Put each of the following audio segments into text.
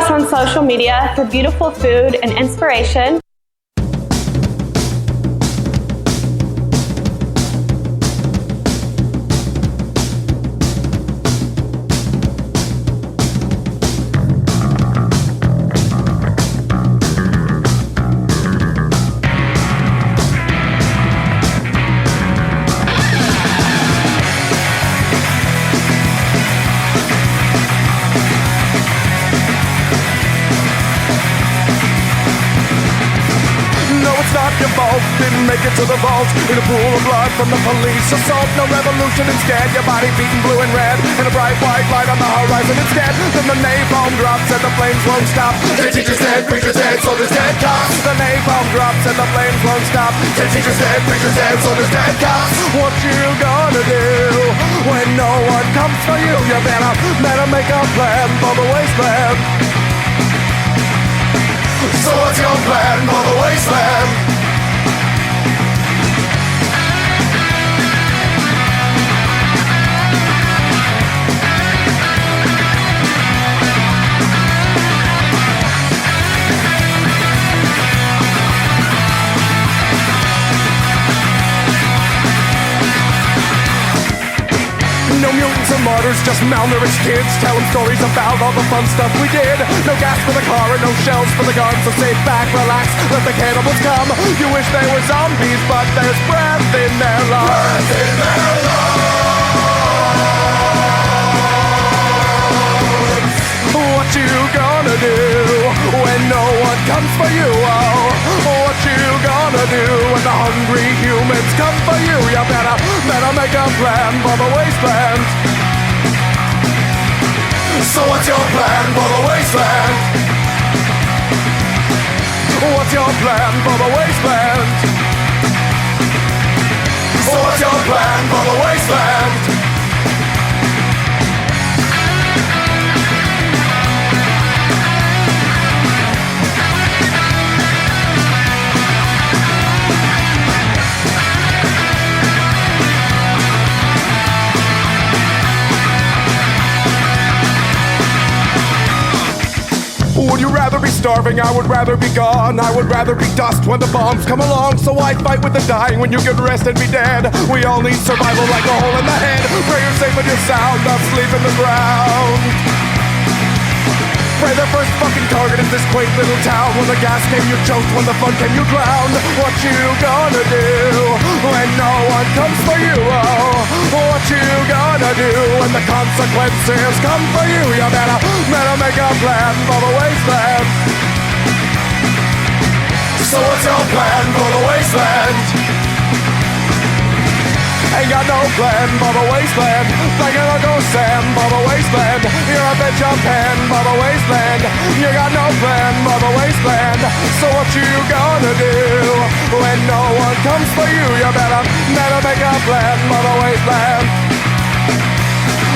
us on social media for beautiful food and inspiration. Didn't make it to the vault in a pool of blood from the police assault. No revolution, instead your body beaten blue and red in a bright white light on the horizon instead. Then the napalm drops and the flames won't stop. The teacher's dead, preacher's dead, soldiers dead, cops. The napalm drops and the flames won't stop. The teacher's dead, preacher's dead, soldiers dead, cops. What you gonna do when no one comes for you? You better make a plan for the wasteland. So what's your plan for the wasteland? No mutants or martyrs, just malnourished kids telling stories about all the fun stuff we did. No gas for the car and no shells for the gun, so sit back, relax, let the cannibals come. You wish they were zombies, but there's breath in their lungs. Breath in their lungs. What you gonna do when no one comes for you? Oh, what you gonna do when the hungry humans come for you? You better make a plan for the wasteland. So what's your plan for the wasteland? What's your plan for the wasteland? So what's your plan for the wasteland? Would you rather be starving? I would rather be gone. I would rather be dust when the bombs come along. So I fight with the dying when you can rest and be dead. We all need survival like a hole in the head. Pray you're safe and you're sound, not sleep in the ground. Pray the first fucking target is this quaint little town. When the gas came you choked, when the fun came you drowned. What you gonna do when no one comes for you? Oh, what you gonna do when the consequences come for you? You better make a plan for the wasteland. So what's your plan for the wasteland? Ain't got no plan for the wasteland. Thinking Uncle Sam for the wasteland. You're a bitch of pen for the wasteland. You got no plan for the wasteland. So what you gonna do when no one comes for you? You better make a plan for the wasteland.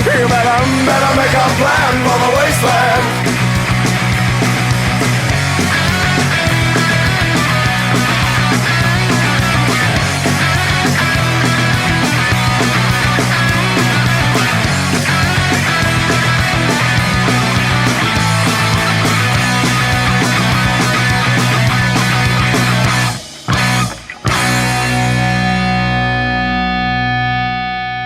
You better make a plan for the wasteland.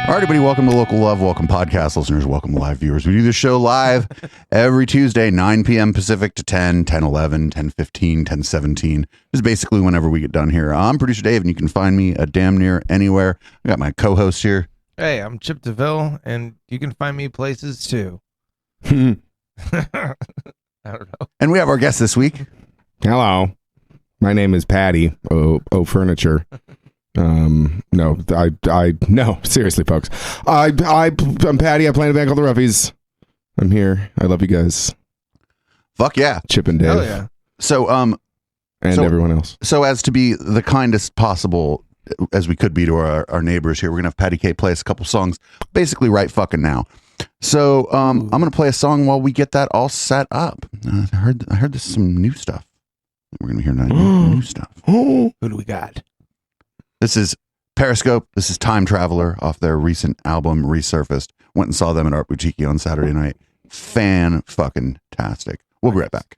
All right, everybody, welcome to Local Love. Welcome, podcast listeners. Welcome, live viewers. We do this show live every Tuesday, 9 p.m. Pacific to 10, 10, 11, 10, 15, 10, 17. This is basically whenever we get done here. I'm producer Dave, and you can find me damn near anywhere. I got my co-host here. Hey, I'm Chip DeVille, and you can find me places too. I don't know. And we have our guest this week. Hello. My name is Patty. Furniture. No, seriously, folks. I'm Patty. I play in a band called the Roughies. I'm here. I love you guys. Fuck yeah. Chip and Dave. Hell yeah. So, and everyone else. So as to be the kindest possible as we could be to our neighbors here, we're gonna have Patty K play us a couple songs basically right fucking now. So I'm gonna play a song while we get that all set up. I heard there's some new stuff. We're gonna hear new stuff. Who do we got? This is Periscope. This is Time Traveler off their recent album Resurfaced. Went and saw them at Art Boutique on Saturday night. Fan-fucking-tastic. We'll be right back.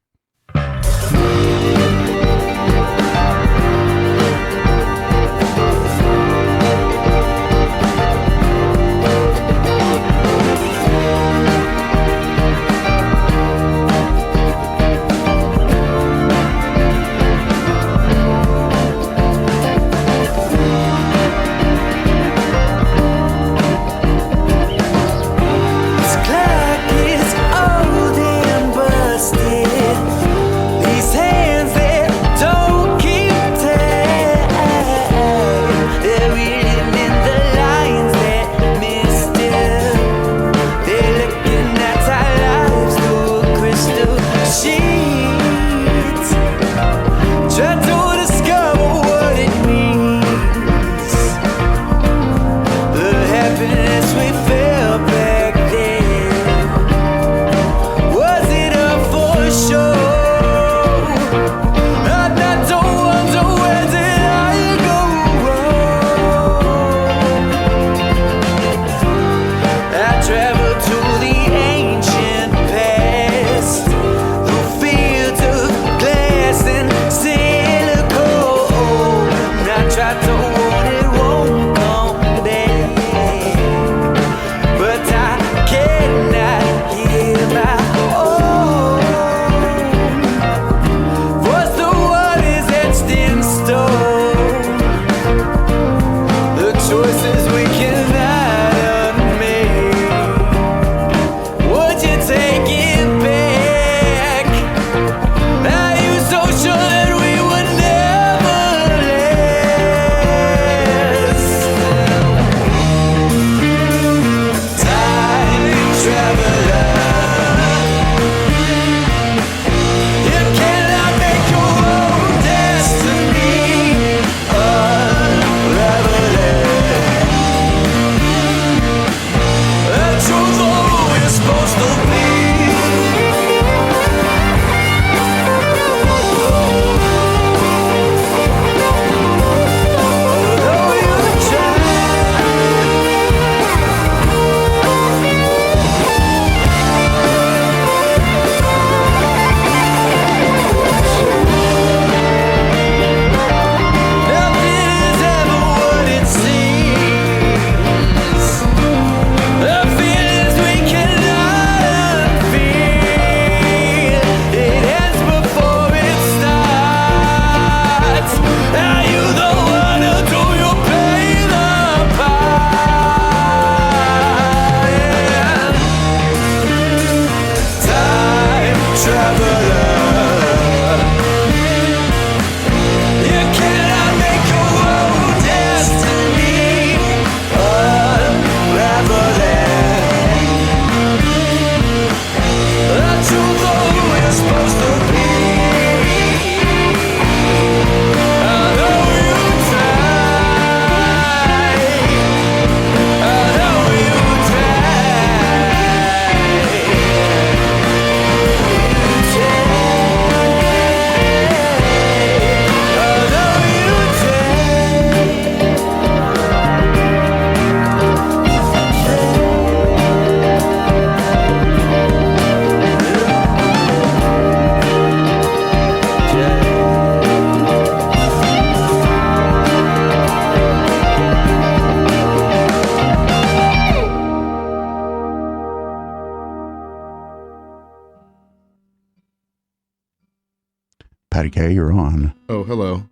Patty K, you're on. Oh, hello.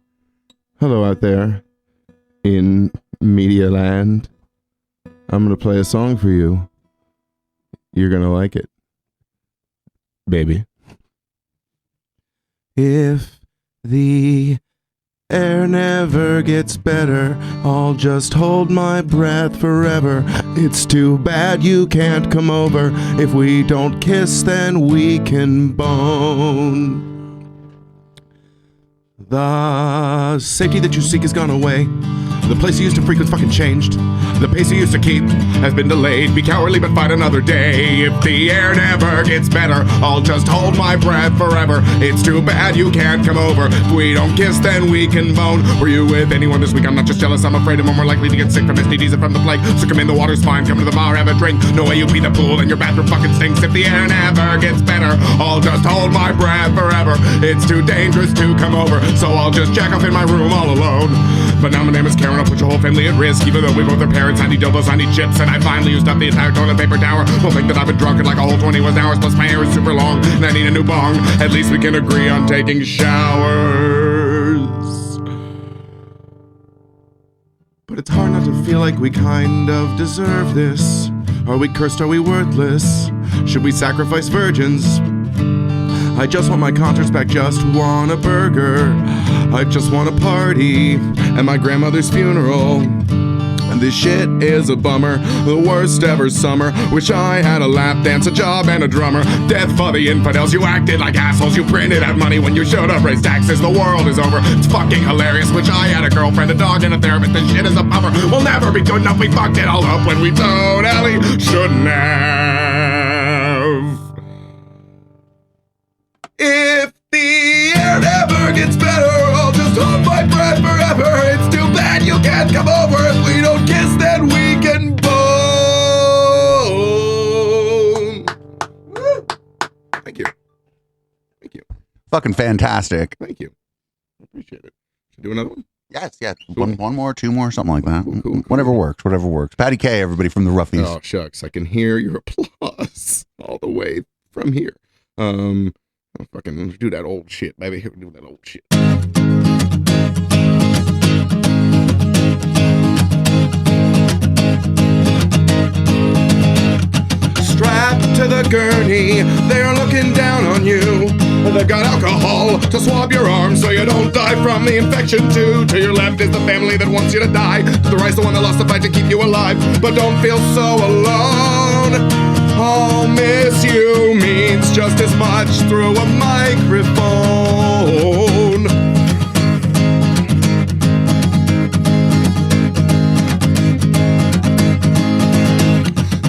Hello out there in Media Land. I'm going to play a song for you. You're going to like it, baby. If the air never gets better, I'll just hold my breath forever. It's too bad you can't come over. If we don't kiss, then we can bone. The safety that you seek has gone away. The place you used to frequent fucking changed. The pace you used to keep has been delayed. Be cowardly but fight another day. If the air never gets better, I'll just hold my breath forever. It's too bad you can't come over. If we don't kiss, then we can bone. Were you with anyone this week? I'm not just jealous, I'm afraid I'm more likely to get sick from STDs and from the plague. So come in, the water's fine, come to the bar, have a drink. No way you pee the pool and your bathroom fucking stinks. If the air never gets better, I'll just hold my breath forever. It's too dangerous to come over, so I'll just jack off in my room all alone. But now my name is Karen, I'll put your whole family at risk. Even though we both are parents, I need dildos, I need chips. And I finally used up the entire toilet paper tower. Don't think that I've been drunk in like a whole 21 hours. Plus my hair is super long, and I need a new bong. At least we can agree on taking showers. But it's hard not to feel like we kind of deserve this. Are we cursed? Are we worthless? Should we sacrifice virgins? I just want my concerts back, just want a burger. I just want a party at my grandmother's funeral. And this shit is a bummer, the worst ever summer. Wish I had a lap dance, a job, and a drummer. Death for the infidels, you acted like assholes. You printed out money when you showed up, raised taxes. The world is over, it's fucking hilarious. Wish I had a girlfriend, a dog, and a therapist. This shit is a bummer, we'll never be good enough. We fucked it all up when we totally shouldn't have. If the air never gets better, I'll just hold my breath forever. It's too bad you can't come over. If we don't kiss, then we can bone. Woo. Thank you. Thank you. Fucking fantastic. Thank you. I appreciate it. Should we do another one? Yes. Cool. One more, two more, something like that. Cool. Whatever works. Patty K, everybody from the Roughies. Oh, shucks. I can hear your applause all the way from here. Fucking do that old shit, baby. Here we do that old shit. Strapped to the gurney, they're looking down on you. They've got alcohol to swab your arm so you don't die from the infection too. To your left is the family that wants you to die. To the right's the one that lost the fight to keep you alive. But don't feel so alone. I'll miss you means just as much through a microphone.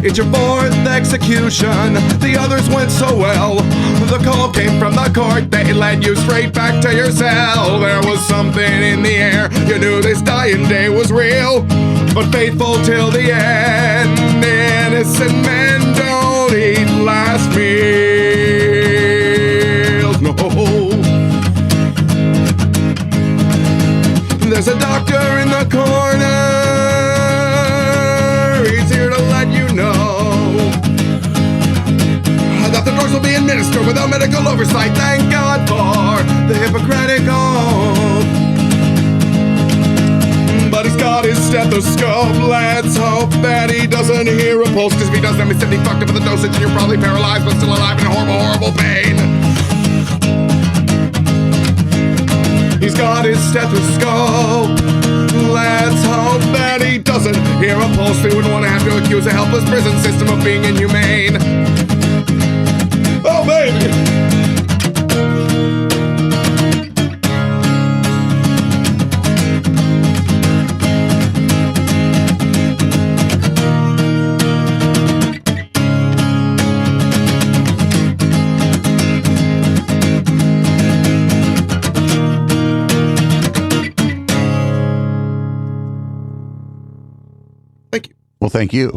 It's your fourth execution, the others went so well. The call came from the court, they led you straight back to your cell. There was something in the air, you knew this dying day was real. But faithful till the end, innocent men don't eat last meals, no. There's a doctor in the corner, he's here to let you know that the doors will be administered without medical oversight. Thank God for the Hippocratic oath. But he's got his stethoscope. Let's hope that he doesn't hear a pulse, cause if he does, then he's simply fucked up with the dosage and you're probably paralyzed but still alive in horrible, horrible pain. He's got his stethoscope. Let's hope that he doesn't hear a pulse. We wouldn't want to have to accuse a helpless prison system of being inhumane. Oh, baby! Well, thank you.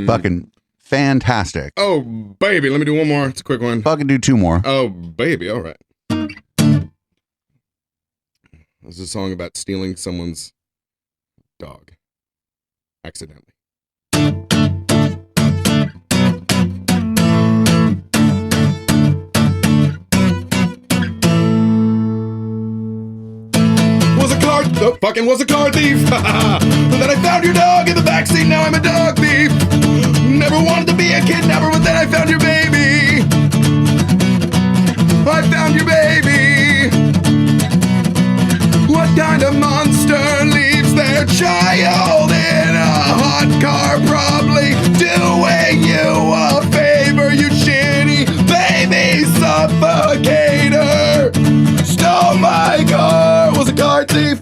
Fucking fantastic. Oh, baby, let me do one more. It's a quick one. Fucking do two more. Oh, baby, all right. This is a song about stealing someone's dog. Accidentally. Was a car thief. Then I found your dog in the backseat, now I'm a dog thief. Never wanted to be a kidnapper, but then I found your baby. I found your baby. What kind of monster leaves their child in a hot car? Probably doing you a favor, you shitty baby suffocator. Stole my car, was a car thief.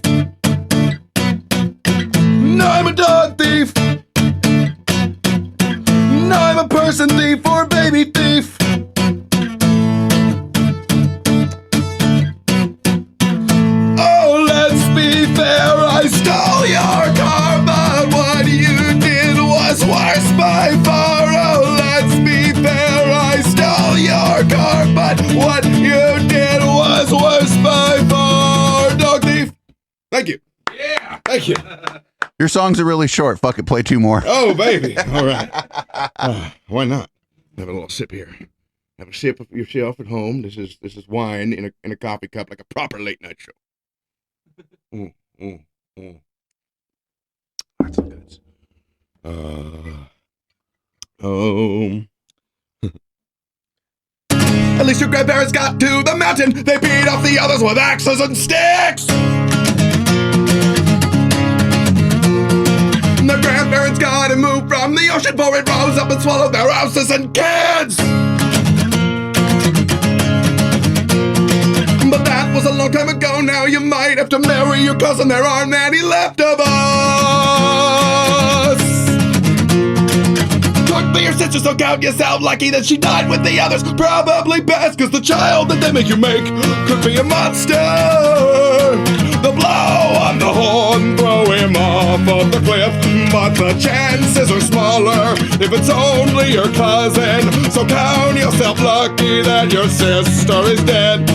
What you did was worse by far. Dog thief. Thank you. Yeah. Thank you. Your songs are really short. Fuck it, play two more. Oh, baby. All right. Why not? Have a little sip here. Have a sip of yourself at home. This is wine in a coffee cup, like a proper late night show. That's good. At least your grandparents got to the mountain. They beat off the others with axes and sticks. The grandparents got moved from the ocean, for it rose up and swallowed their houses and kids. But that was a long time ago. Now you might have to marry your cousin. There aren't any left of us. Could be your sister, so count yourself lucky that she died with the others. Probably best, cause the child that they make you make could be a monster. The blow on the horn, throw him off of the cliff. But the chances are smaller if it's only your cousin. So count yourself lucky that your sister is dead.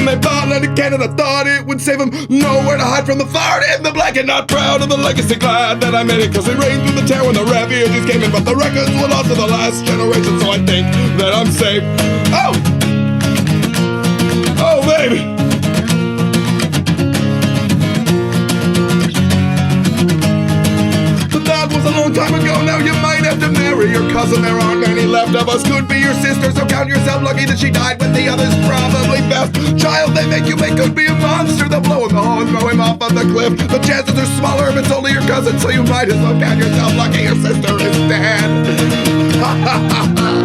They bought it again and I thought it would save them. Nowhere to hide from the fire in the blanket. Not proud of the legacy, glad that I made it. Cause it rained through the town when the refugees came in. But the records were lost to the last generation. So I think that I'm safe. Oh baby. That was a long time ago. Now you might have to marry your cousin. There aren't any left of us. Could be your sister, so count yourself lucky that she died with the others. Probably best. Child they make you make could be a monster. They'll blow him the horn, throw him off of the cliff. The chances are smaller if it's only your cousin, so you might as well count yourself lucky your sister is dead. Ha ha ha ha.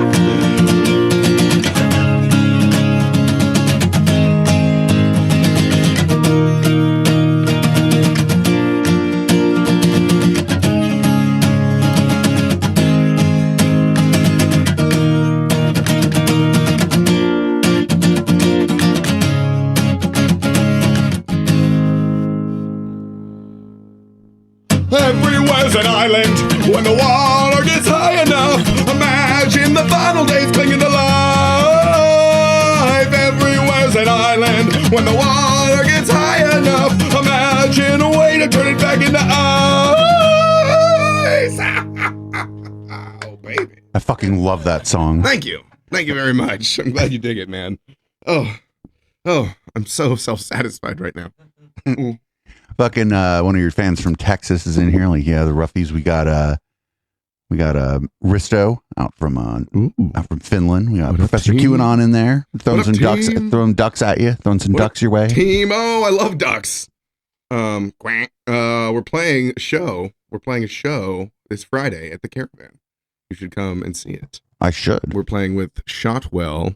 Everywhere's an island when the water gets high enough. Imagine the final days clinging to life. Everywhere's an island when the water gets high enough. Imagine a way to turn it back into ice. Oh, baby. I fucking love that song. Thank you. Thank you very much. I'm glad you dig it, man. Oh, I'm so self-satisfied right now. Fucking one of your fans from Texas is in here. Like, yeah, the Roughies. We got Risto out from Finland. We got Professor QAnon in there. Throwing some ducks at you. Throwing some ducks your way. Team, I love ducks. We're playing a show. We're playing a show this Friday at the Caravan. You should come and see it. I should. We're playing with Shotwell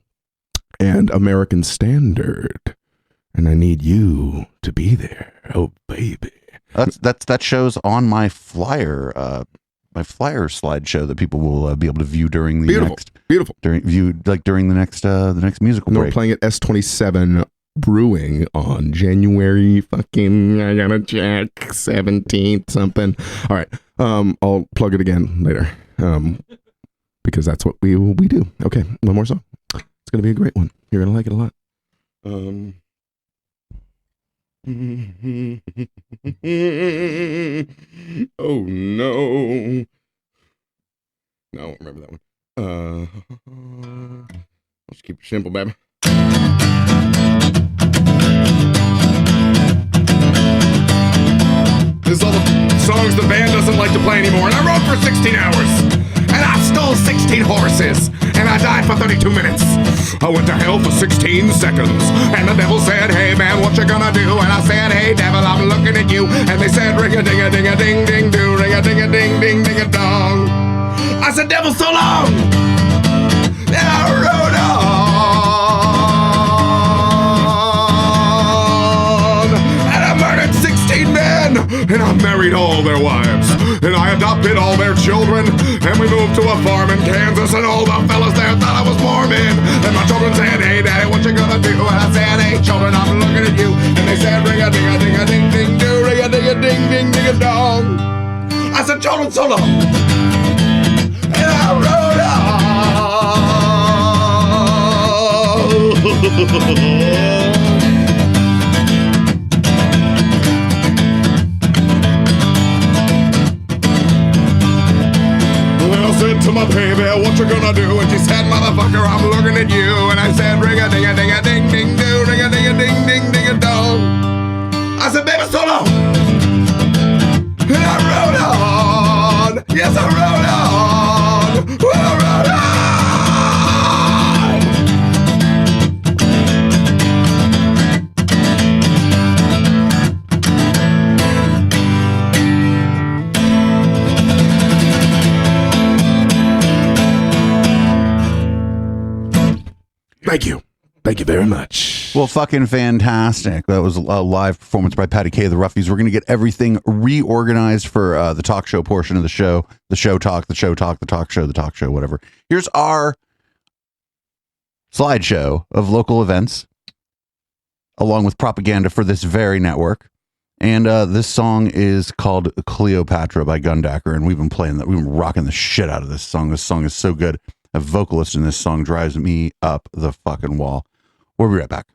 and American Standard. And I need you to be there. Oh, baby. That show's on my flyer slideshow that people will be able to view during the during the next musical break. We're playing at S27 Brewing on January fucking, I gotta check, 17th something. All right. I'll plug it again later. Because that's what we do. Okay, one more song. It's gonna be a great one. You're gonna like it a lot. Oh no. No, I don't remember that one. Let's keep it simple, baby. This is all the songs the band doesn't like to play anymore, and I wrote for 16 hours. And I stole 16 horses, and I died for 32 minutes. I went to hell for 16 seconds, and the devil said, hey man, what you gonna do? And I said, hey devil, I'm looking at you. And they said, ring-a-ding-a-ding-a-ding-ding-do, ring-a-ding-a-ding-ding-a-dong. I said, devil, so long. And I rode on, and I murdered 16 men, and I married all their wives, and I adopted all their children, and we moved to a farm in Kansas, and all the fellas there thought I was Mormon. And my children said, hey daddy, what you gonna do? And I said, hey children, I'm looking at you. And they said, ring-a-ding-a-ding-a-ding-ding-do, ring-a-ding-a-ding-ding-a-dong. I said, children, so long. And I rode on. Well, I said to my baby, what you gonna do? And she said, motherfucker, I'm looking at you. And I said, ring-a-ding-a-ding-a-ding-ding-do, ring-a-ding-a-ding-ding-a-dong. I said, baby, so long. And I rode on. Yes, I rode on. Well, I rode on. Thank you. Thank you very much. Well, fucking fantastic. That was a live performance by Patty K of the Roughies. We're going to get everything reorganized for the talk show portion of the show. The show talk, the show talk, the talk show, whatever. Here's our slideshow of local events, along with propaganda for this very network. And this song is called Cleopatra by Gundacker, and we've been playing that. We've been rocking the shit out of this song. This song is so good. A vocalist in this song drives me up the fucking wall. We'll be right back.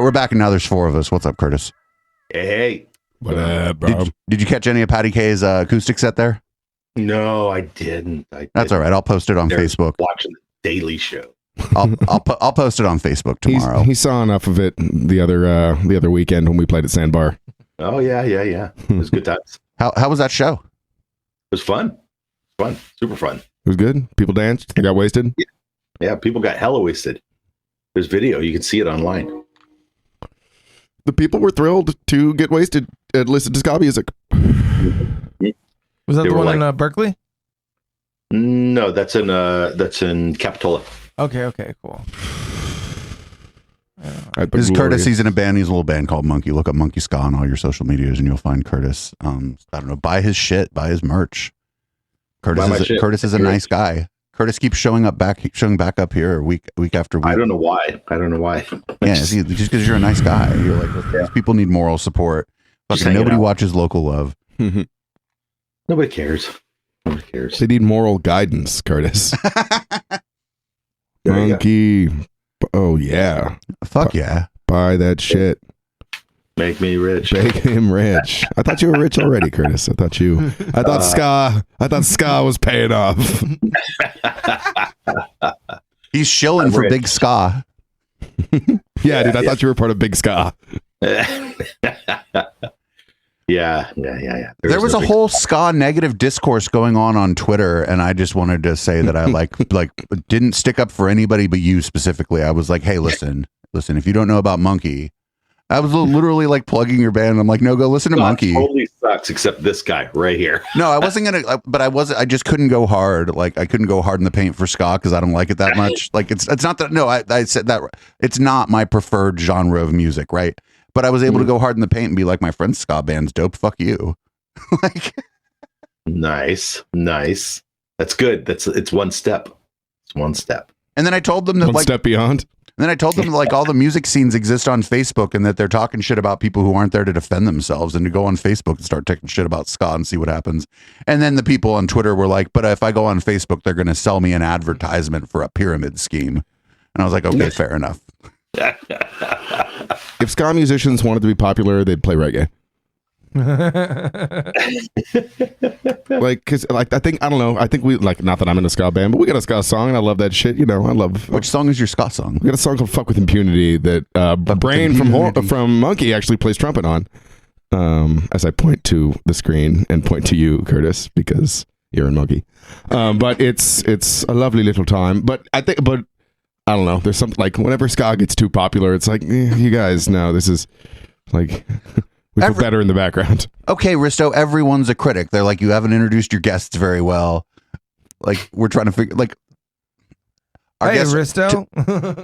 we're back, and now there's 4 of us. What's up, Curtis? Hey. What up, bro? Did you catch any of Patty K's acoustic set there? No, I didn't. That's all right. I'll post it on Facebook. Watching the Daily Show. I'll post it on Facebook tomorrow. He saw enough of it the other weekend when we played at Sandbar. Oh yeah. It was good times. How was that show? It was fun. Super fun. It was good. People danced. Got wasted. Yeah, people got hella wasted. There's video. You can see it online. The people were thrilled to get wasted and listen to ska music. Was that They the were one in Berkeley? No, that's in Capitola. Okay, cool. This is Curtis. He's in a band. He's a little band called Monkey. Look up Monkey Ska on all your social medias, and you'll find Curtis. I don't know. Buy his shit. Buy his merch. Curtis is a nice guy. Curtis keeps showing back up here week after week. I don't know why. Yeah, just because you're a nice guy. You're like, these people need moral support. Fucking nobody watches Local Love. Nobody cares. They need moral guidance, Curtis. There you Monkey. Oh yeah. Fuck yeah. Buy that shit. Make me rich. Make him rich. I thought you were rich already, Curtis. I thought ska was paying off. He's shilling for Big Ska. Yeah, dude. I thought you were part of Big Ska. Yeah. There was a whole ska negative discourse going on Twitter, and I just wanted to say that I like didn't stick up for anybody but you specifically. I was like, hey, listen, if you don't know about Monkey, I was literally like plugging your band. I'm like, no, go listen to Monkey. Totally sucks, except this guy right here. No, I wasn't gonna, but I just couldn't go hard. Like I couldn't go hard in the paint for ska because I don't like it that much. Like it's not that. No, I said that it's not my preferred genre of music, right? But I was able to go hard in the paint and be like, my friend's ska band's dope. Fuck you. Like, nice. That's good. It's one step. And then I told them that One step beyond. And then I told them that, like all the music scenes exist on Facebook and that they're talking shit about people who aren't there to defend themselves, and to go on Facebook and start taking shit about ska and see what happens. And then the people on Twitter were like, but if I go on Facebook, they're going to sell me an advertisement for a pyramid scheme. And I was like, okay, fair enough. If ska musicians wanted to be popular, they'd play reggae. Like, cause like I think we like, not that I'm in a ska band, but we got a ska song and I love that shit. You know, I love. Which song is your ska song? We got a song called "Fuck with Impunity" that Brain from Monkey actually plays trumpet on. As I point to the screen and point to you, Curtis, because you're in Monkey. But it's a lovely little time. But I don't know. There's something like whenever ska gets too popular, it's like you guys know this is like. We feel better in the background. Okay, Risto, everyone's a critic. They're like, you haven't introduced your guests very well. Like, we're trying to figure, like, our Hey, guest, Risto.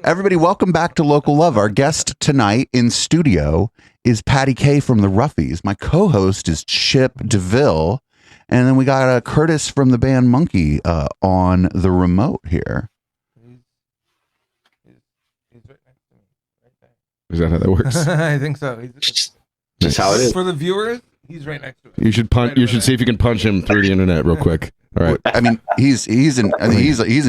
everybody, welcome back to Local Love. Our guest tonight in studio is Patty K from the Roughies. My co-host is Chip DeVille. And then we got Curtis from the band Monkey on the remote here. Is that how that works? I think so. That's how it is. For the viewers, he's right next to it. You should punch. You should see if you can punch him through the internet real quick. All right. I mean, he's in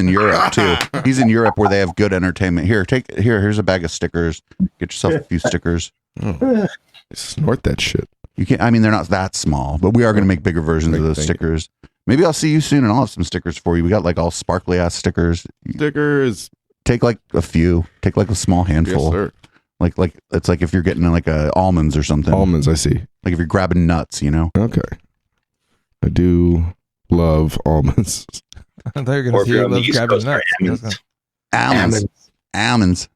Europe too. He's in Europe where they have good entertainment. Here's a bag of stickers. Get yourself a few stickers. Oh. Snort that shit. You can't. I mean, they're not that small, but we are going to make bigger versions of those stickers. Maybe I'll see you soon, and I'll have some stickers for you. We got like all sparkly ass stickers. Stickers. Take like a few. Take like a small handful. Yes, sir. Like it's like if you're getting like almonds or something. Almonds, I see. Like if you're grabbing nuts, you know. Okay. I do love almonds. I thought you were going to say you love grabbing nuts. Almonds.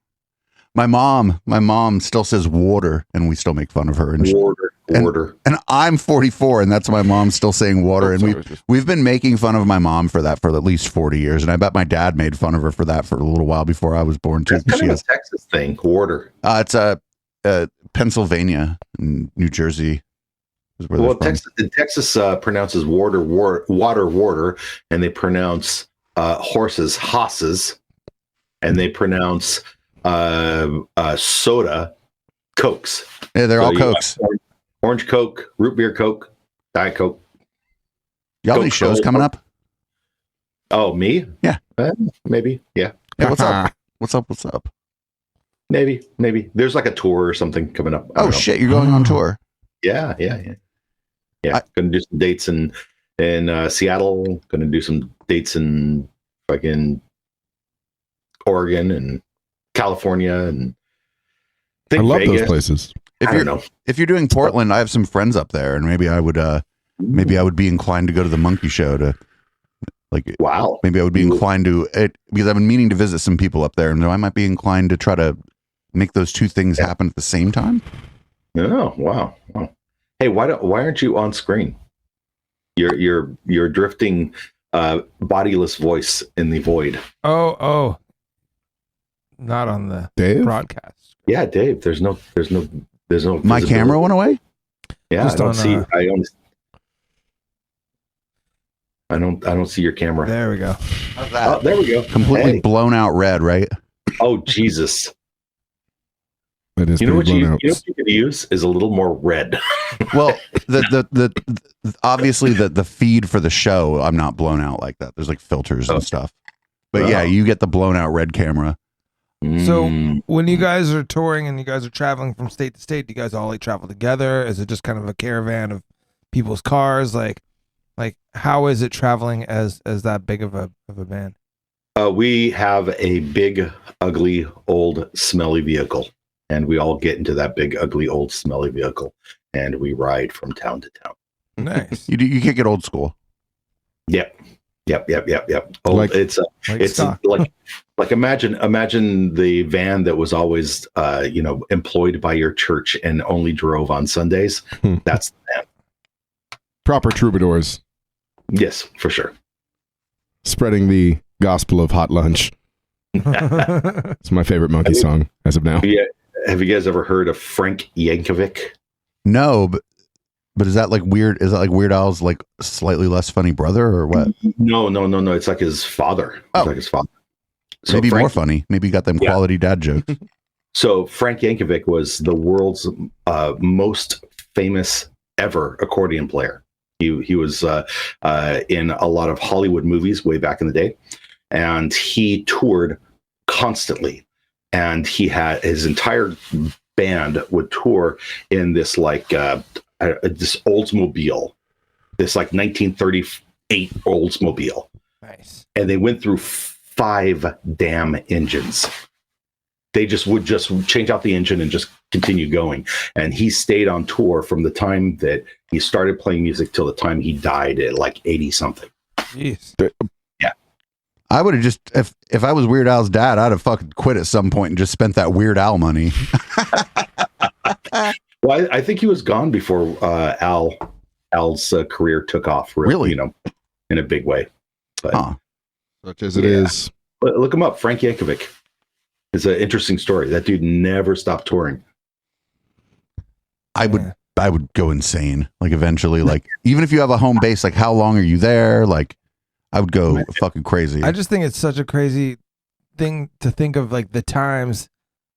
My mom still says water, and we still make fun of her. And Water. And I'm 44, and that's my mom still saying water. And we've been making fun of my mom for that for at least 40 years. And I bet my dad made fun of her for that for a little while before I was born too. That's kind of a Texas thing. Water. It's Pennsylvania, and New Jersey. Well, Texas pronounces water, and they pronounce horses, hosses, and they pronounce soda, cokes. Yeah, they're all cokes. Orange Coke, root beer Coke, Diet Coke. Y'all have any shows coming up? Oh, me? Yeah. Maybe. Yeah. Hey, what's up? What's up? Maybe. There's like a tour or something coming up. I Oh don't know. shit, you're going on tour. Yeah. Gonna do some dates in Seattle. Gonna do some dates in fucking Oregon and California and I think love Vegas. those places. I don't know. If you're doing Portland, I have some friends up there, and maybe I would be inclined to go to the Monkey Show to Wow. maybe I would be inclined to it because I've been meaning to visit some people up there, and I might be inclined to try to make those two things happen at the same time. Oh, wow. Hey, why aren't you on screen? You're drifting bodiless voice in the void. Oh, not on the Dave? broadcast. Yeah, Dave, there's no My visibility. camera went away. Yeah, Just I don't on, see I don't see your camera. There we go. How's Oh, there we go. Completely Hey. blown out red, right? Oh, Jesus. It is You know what pretty you blown out. could use is a little more red. Well, the obviously the feed for the show, I'm not blown out like that. There's like filters and stuff. But yeah, Oh. you get the blown out red camera. So Mm. when you guys are touring and you guys are traveling from state to state, do you guys all like travel together? Is it just kind of a caravan of people's cars? Like how is it traveling as that big of a band? We have a big, ugly, old, smelly vehicle, and we all get into that big, ugly, old, smelly vehicle, and we ride from town to town. Nice. You can't get old school. Yep. Old, Like- it's stock. like imagine the van that was always employed by your church and only drove on Sundays. That's the van. Proper troubadours Yes, for sure. spreading the gospel of hot lunch. It's my favorite Monkey song as of now. Yeah. Have you guys ever heard of Frank Yankovic? No, but is that like weird? Is that like Weird Al's like slightly less funny brother or what? No. It's like his father. Oh. It's like his father. So Maybe Frank, more funny. Maybe you got them Yeah. quality dad jokes. So Frank Yankovic was the world's most famous ever accordion player. He was in a lot of Hollywood movies way back in the day, and he toured constantly. And he had his entire band would tour in this this Oldsmobile, this like 1938 Oldsmobile, Nice. and they went through 5 damn engines. They would change out the engine and just continue going. And he stayed on tour from the time that he started playing music till the time he died at like 80 something. Jeez. I would have just if I was Weird Al's dad, I'd have fucking quit at some point and just spent that Weird Al money. Well, I think he was gone before Al's career took off. Really? In a big way. But Huh. Such as it is. look him up, Frank Yankovic. It's an interesting story. That dude never stopped touring. I would go insane. Like eventually, like even if you have a home base, like how long are you there? Like I would go fucking crazy. I just think it's such a crazy thing to think of, like the times,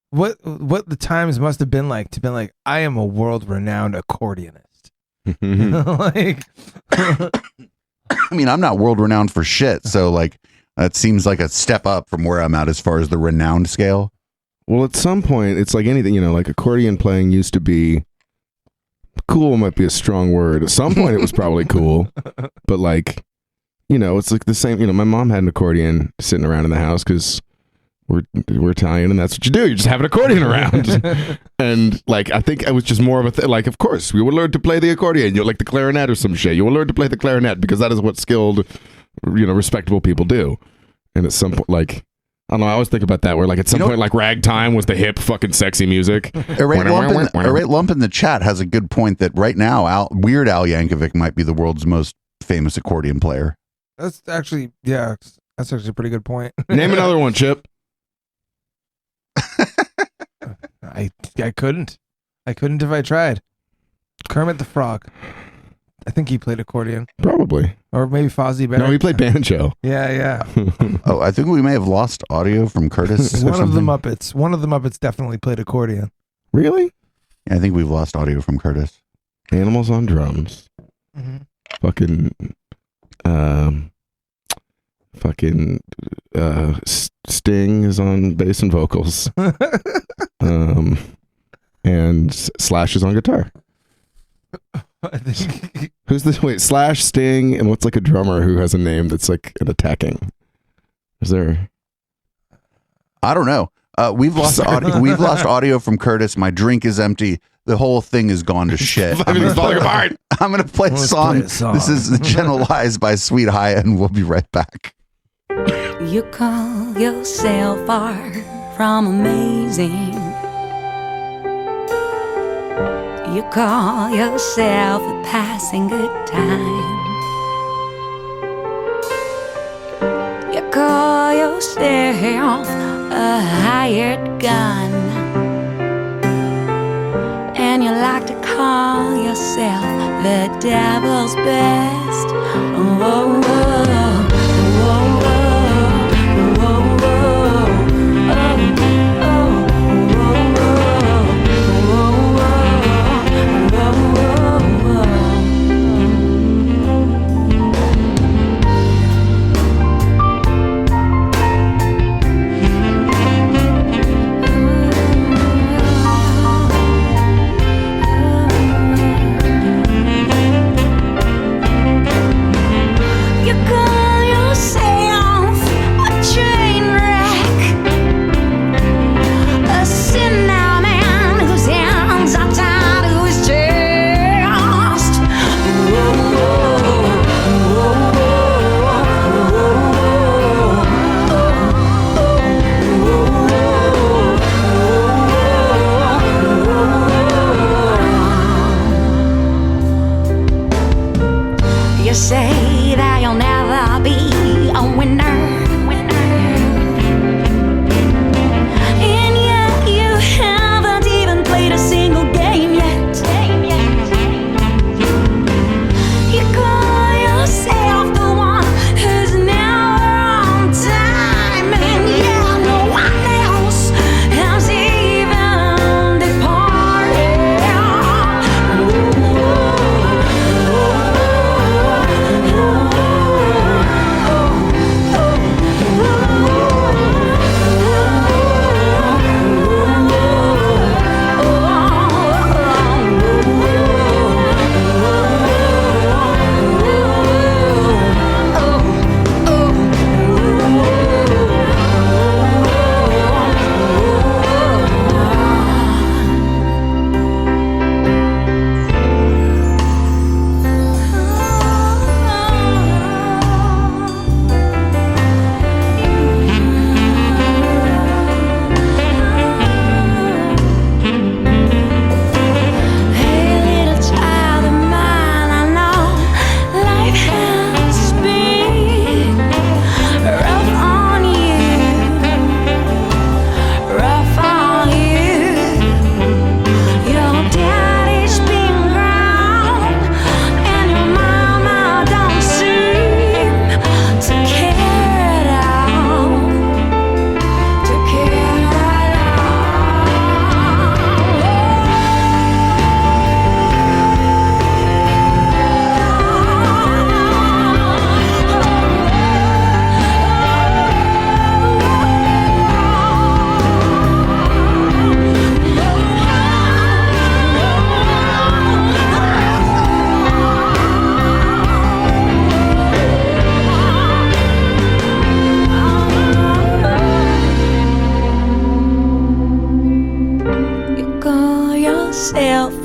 what the times must have been like to be like, I am a world renowned accordionist. Like, I mean, I'm not world renowned for shit, so like that seems like a step up from where I'm at as far as the renowned scale. Well, at some point, it's like anything, like accordion playing used to be cool, might be a strong word. At some point, it was probably cool, but like, it's like the same. My mom had an accordion sitting around in the house because we're Italian, and that's what you do. You just have an accordion around, and like I think it was just more of a thing. Like, of course, we will learn to play the accordion. Like the clarinet or some shit. You will learn to play the clarinet because that is what skilled, respectable people do. And at some point, like, I don't know, I always think about that. Where like at some point, like ragtime was the hip, fucking sexy music. Array Lump in the chat has a good point that right now, Weird Al Yankovic might be the world's most famous accordion player. that's actually a pretty good point. Name another one, Chip. I couldn't if I tried. Kermit the Frog. I think he played accordion, Probably. or maybe Fozzie Bear. No, he played banjo. Yeah. Oh, I think we may have lost audio from Curtis. or One of the something. Muppets. One of the Muppets definitely played accordion. Really? I think we've lost audio from Curtis. Animals on drums. Fucking Sting is on bass and vocals. And Slash is on guitar. I think Who's the wait? Slash, Sting, and what's like a drummer who has a name that's like an attacking? Is there? I don't know. We've lost audio. We've lost audio from Curtis. My drink is empty. The whole thing has gone to shit. Everything's falling apart. I'm gonna play a song. This is Gentle Lies by Sweet High, and we'll be right back. You call yourself far from amazing. You call yourself a passing good time. You call yourself a hired gun. And you like to call yourself the devil's best. Whoa, whoa, whoa, whoa. You say that you'll never be a winner, and yet you haven't even played a single game yet. You call yourself the one who's never on time, and yeah, no one else has even departed.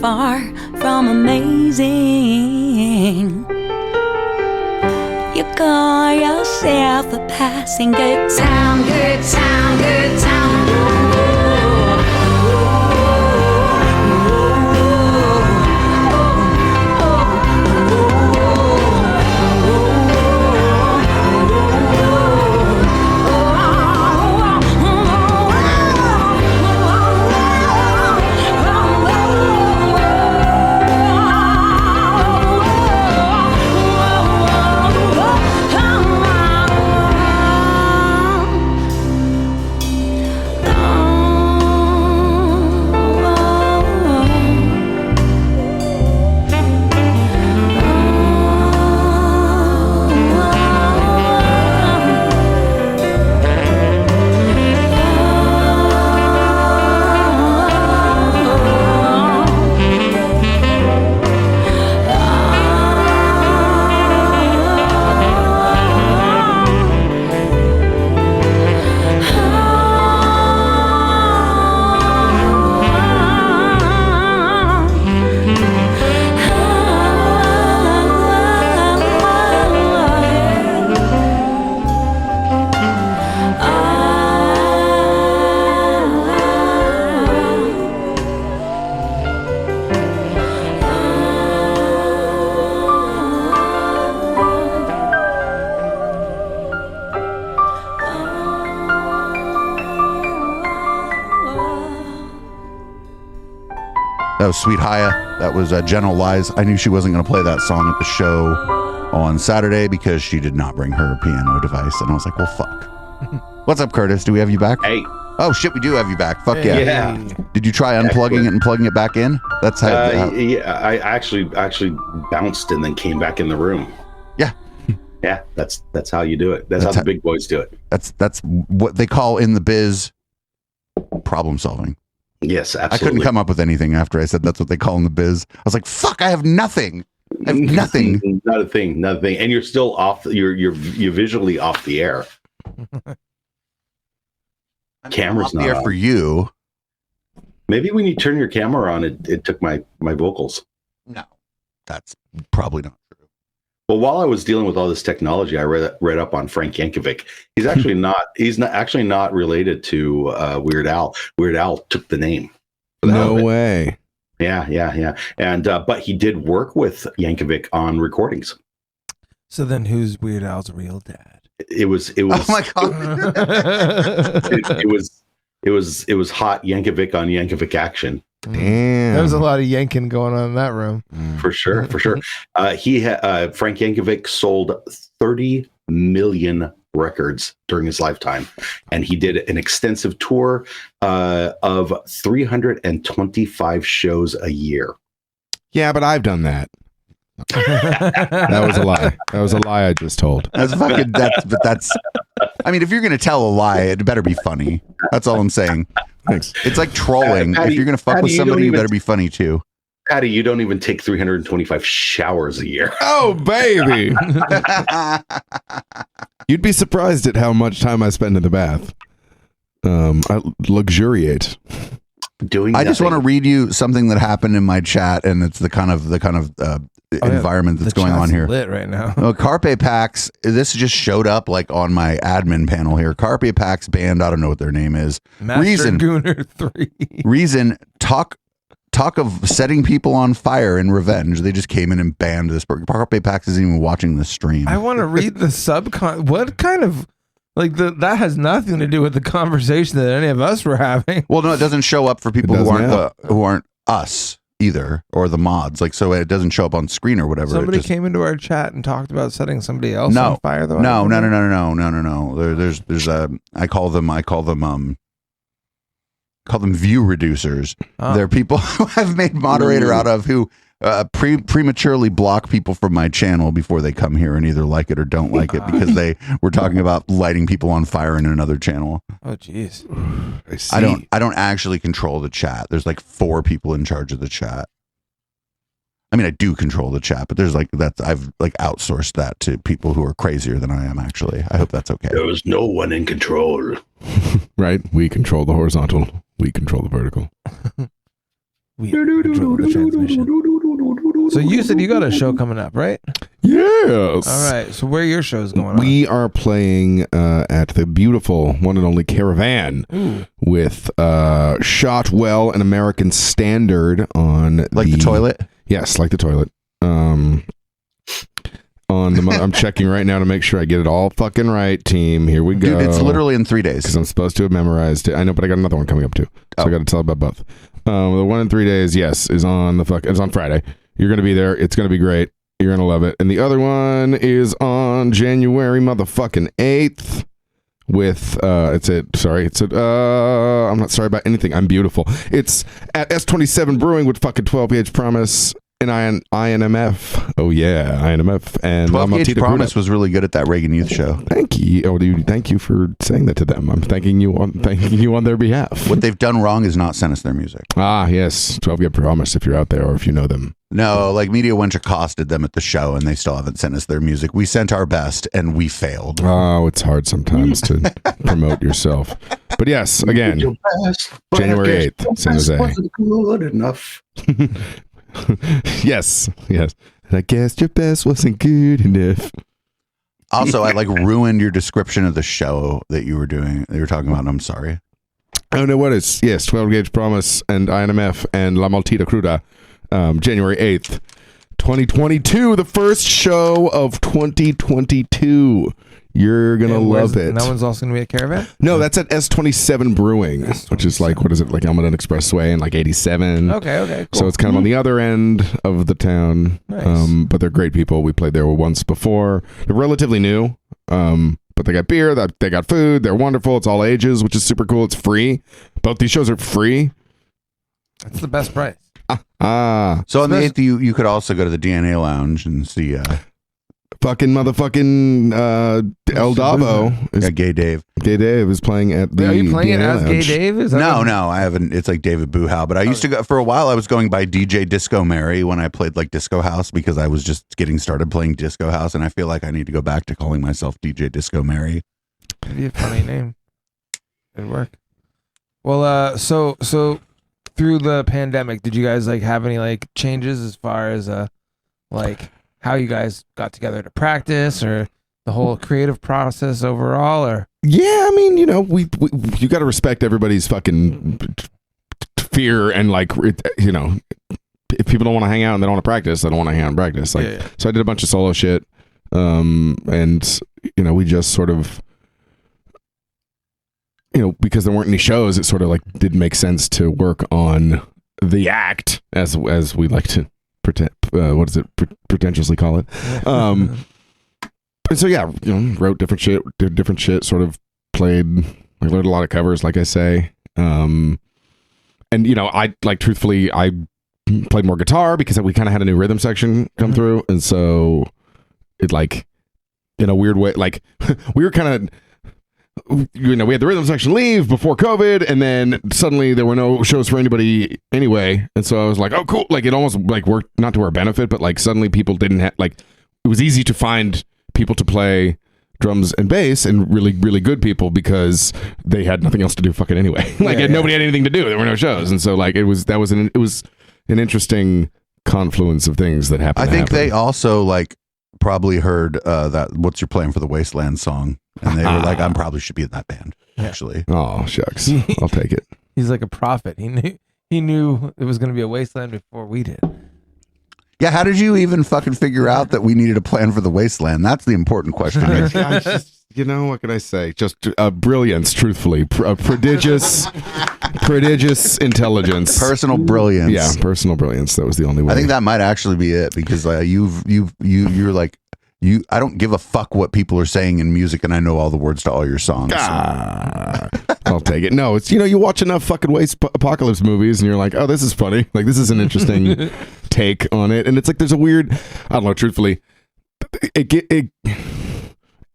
Far from amazing. You call yourself a passing good time, good time, good time. was Sweet Haya. That was Gentle Lies. I knew she wasn't going to play that song at the show on Saturday because she did not bring her piano device. And I was like, well, fuck. What's up, Curtis? Do we have you back? Hey. Oh, shit, we do have you back. Fuck yeah. Yeah. Did you try unplugging it and plugging it back in? That's how. Yeah, I actually bounced and then came back in the room. Yeah. Yeah, that's how you do it. That's how the big boys do it. That's what they call in the biz problem solving. Yes, absolutely. I couldn't come up with anything after I said that's what they call in the biz. I was like, fuck, I have nothing. I have nothing. Not a thing. And you're still off. You're visually off the air. Camera's not there on. for you. Maybe when you turn your camera on, it took my vocals. No, that's probably not true. Well, while I was dealing with all this technology, I read up on Frank Yankovic. He's actually not related to Weird Al. Weird Al took the name. No way. Yeah. And but he did work with Yankovic on recordings. So then, who's Weird Al's real dad? It was. Oh my god! It was hot Yankovic on Yankovic action. Damn. There was a lot of yanking going on in that room. For sure. Frank Yankovic sold 30 million records during his lifetime, and he did an extensive tour of 325 shows a year. Yeah, but I've done that. That was a lie. That was a lie I just told. That's fucking. That's. I mean, if you're gonna tell a lie, it better be funny. That's all I'm saying. Thanks. It's like trolling. Patty, if you're gonna fuck Patty, with somebody, you better be funny too. Patty, you don't even take 325 showers a year. Oh, baby. You'd be surprised at how much time I spend in the bath. I luxuriate. I just want to read you something that happened in my chat, and it's the kind of environment that's going on here. Lit right now. Carpe Pax. This just showed up like on my admin panel here. Carpe Pax band. I don't know what their name is. Master Gooner 3. Reason talk of setting people on fire in revenge. They just came in and banned this. Carpe Pax isn't even watching the stream. I want to read the what kind of that has nothing to do with the conversation that any of us were having. Well, no, it doesn't show up for people who aren't us either, or the mods. Like, so it doesn't show up on screen or whatever. Somebody came into our chat and talked about setting somebody else on fire. Though no. There's I call them view reducers. They're people who I've made moderator out of who prematurely block people from my channel before they come here and either like it or don't like it because they were talking about lighting people on fire in another channel. Oh, jeez. I don't actually control the chat. There's like 4 people in charge of the chat. I mean, I do control the chat, but there's I've outsourced that to people who are crazier than I am. Actually, I hope that's okay. There was no one in control. Right? We control the horizontal. We control the vertical. We control the transmission. So you said you got a show coming up, right? Yes. All right. So where are your shows going on? We are playing at the beautiful one and only Caravan with Shotwell and American Standard on the toilet. Yes, like the toilet. I'm checking right now to make sure I get it all fucking right, team. Here we go. Dude, it's literally in 3 days. Because I'm supposed to have memorized it. I know, but I got another one coming up too. So I got to tell about both. The one in 3 days, yes, is on it's on Friday. You're going to be there. It's going to be great. You're going to love it. And the other one is on January motherfucking 8th with, I'm not sorry about anything. I'm beautiful. It's at S27 Brewing with fucking 12 Gauge Promise and INMF. Oh yeah, INMF. And 12 Gauge Promise was really good at that Reagan Youth show. Thank you. Oh, dude, thank you for saying that to them. I'm thanking you on their behalf. What they've done wrong is not send us their music. Ah, yes. 12 Gauge Promise if you're out there or if you know them. No, like Media Wench accosted them at the show and they still haven't sent us their music. We sent our best and we failed. Oh, it's hard sometimes to promote yourself. But yes, again, January 8th, San Jose. Wasn't good enough. Yes. And I guess your best wasn't good enough. Also, I ruined your description of the show that you were doing. You were talking about, and I'm sorry. Oh, no, what is? Yes, 12 Gauge Promise and INMF and La Maltita Cruda. January 8th, 2022, the first show of 2022. You're gonna And love it. And that one's also gonna be a caravan. No, that's at S27 Brewing, which is like, what is it, like Elmwood Expressway and like 87. Okay, cool. So it's kind of on the other end of the town. Nice. But they're great people. We played there once before. They're relatively new. But they got beer, they got food. They're wonderful. It's all ages, which is super cool. It's free. Both these shows are free. That's the best price. So on the 8th, you could also go to the DNA Lounge and see fucking motherfucking El Davo. Gay Dave. Gay Dave is playing at the Are you playing it DNA as Gay Lounge. Dave? Is that No, I haven't. It's like David Boohow. But I used to go, for a while, I was going by DJ Disco Mary when I played like Disco House because I was just getting started playing Disco House. And I feel like I need to go back to calling myself DJ Disco Mary. That'd be a funny name. It'd work. Well, so through the pandemic, did you guys like have any like changes as far as like how you guys got together to practice or the whole creative process overall? Or Yeah, I mean, you know, we you got to respect everybody's fucking fear and like, you know, if people don't want to hang out and they don't want to practice, they don't want to hang out and practice. Like, Yeah. So I did a bunch of solo shit, and you know, we just sort of, you know, because there weren't any shows, it sort of like didn't make sense to work on the act as we like to pretend. What is it? Pretentiously call it. And so yeah, you know, wrote different shit, did different shit, sort of played. I learned a lot of covers, like I say. And you know, I like truthfully, I played more guitar because we kind of had a new rhythm section come through, and so it like in a weird way, like we were kind of. You know, we had the rhythm section leave before COVID, and then suddenly there were no shows for anybody anyway. And so I was like, oh, cool. Like, it almost like worked, not to our benefit, but like suddenly people didn't have, like, it was easy to find people to play drums and bass and really, really good people because they had nothing else to do fucking anyway. Nobody had anything to do. There were no shows. And so, like, it was an interesting confluence of things that happened. I think they also like probably heard that "What's Your Plan for the Wasteland" song, and they were like, "I probably should be in that band." Actually, oh shucks, I'll take it. he's like a prophet. He knew it was going to be a wasteland before we did. yeah. How did you even fucking figure out that we needed a plan for the Wasteland? That's the important question here. I just, you know, what can I say? Just brilliance, truthfully, prodigious intelligence, Personal brilliance. Yeah, personal brilliance. That was the only way. I think that might actually be it because you're like I don't give a fuck what people are saying in music, and I know all the words to all your songs. I'll take it. No, it's, you know, you watch enough fucking apocalypse movies, and you're like, oh, this is funny. Like, this is an interesting take on it, and it's like there's a weird, I don't know. Truthfully, it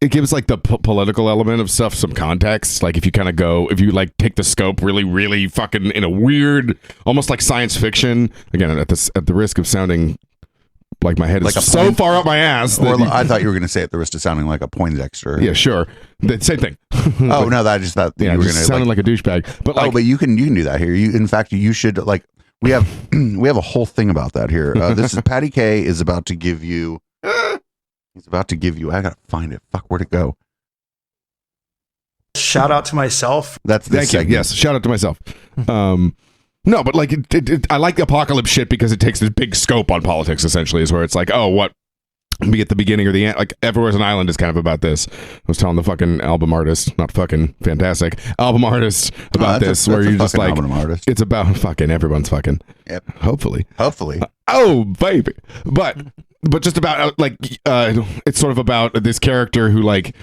gives like the political element of stuff some context. Like if you like take the scope really, really fucking in a weird, almost like science fiction. Again, at the risk of sounding like my head is like so far up my ass. Or I thought you were going to say at the risk of sounding like a Poindexter. Yeah, sure. The same thing. Oh no, I just thought that you were going to sounding like a douchebag. But like, but you can do that here. In fact, you should like. We have a whole thing about that here. This is Patty K is about to give you. He's about to give you. I gotta find it. Fuck, where'd it go? Shout out to myself. That's this thank you. segment. Yes, shout out to myself. No, but like I like the apocalypse shit because it takes this big scope on politics. Essentially, is where it's like, oh, what? Be at the beginning or the end. Like Everywhere's an Island is kind of about this. I was telling the fucking album artist, not fucking fantastic album artist about this, where you're just like, it's about fucking everyone's fucking. Yep. Hopefully. Oh baby, but just about it's sort of about this character who like,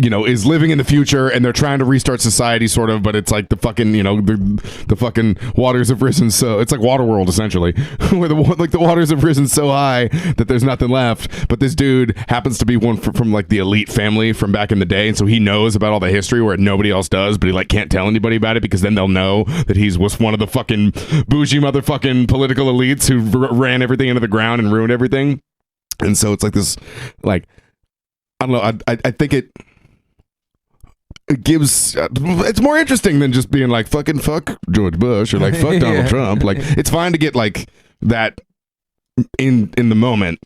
you know, is living in the future and they're trying to restart society sort of, but it's like the fucking, you know, the fucking waters have risen, so it's like Waterworld essentially, where the waters have risen so high that there's nothing left, but this dude happens to be one from like the elite family from back in the day, and so he knows about all the history where nobody else does, but he like can't tell anybody about it because then they'll know that was one of the fucking bougie motherfucking political elites who ran everything into the ground and ruined everything. And so it's like this, like, I don't know, I think it gives, it's more interesting than just being like, fucking fuck George Bush or like fuck Donald Trump. Like, it's fine to get like that in the moment,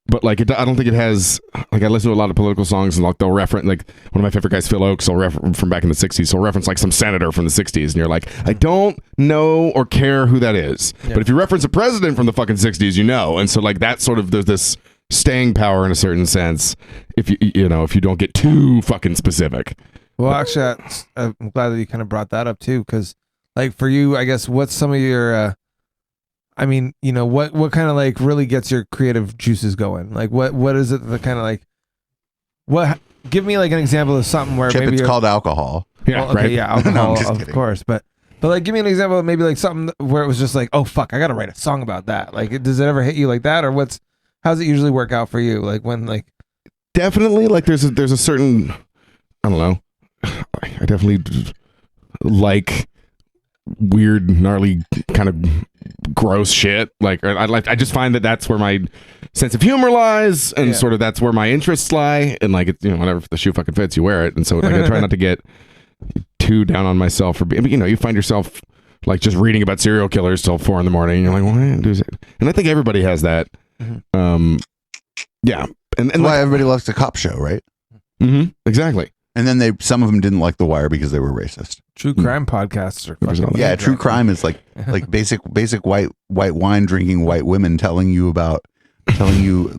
but like, I don't think it has, like, I listen to a lot of political songs and like they'll reference, like one of my favorite guys, Phil Oakes, will reference from back in the 60s, he'll reference like some senator from the 60s, and you're like, I don't know or care who that is. Yeah. But if you reference a president from the fucking 60s, you know. And so like that sort of, there's this staying power in a certain sense if you don't get too fucking specific. Well, actually, I'm glad that you kind of brought that up too, because like for you, I guess what's some of your, I mean, what kind of like really gets your creative juices going? Like what is it that kind of like what? Give me like an example of something where Chip, maybe it's called alcohol. Yeah, well, okay, right. Yeah, No, alcohol, I'm just of kidding. course, but like give me an example of maybe like something where it was just like, oh fuck, I gotta write a song about that. Like, does it ever hit you like that, or how's it usually work out for you? Like when like Definitely, like there's a certain, I don't know, I definitely like weird, gnarly, kind of gross shit. Like I just find that that's where my sense of humor lies, and sort of that's where my interests lie. And like it's whenever the shoe fucking fits, you wear it. And so like I try not to get too down on myself for being. You find yourself like just reading about serial killers till 4 a.m. and you're like, well, and I think everybody has that. Yeah, and That's why everybody loves the cop show, right? Exactly. And then some of them didn't like The Wire because they were racist. true crime podcasts are fucking Yeah, true crime is like basic white wine drinking white women telling you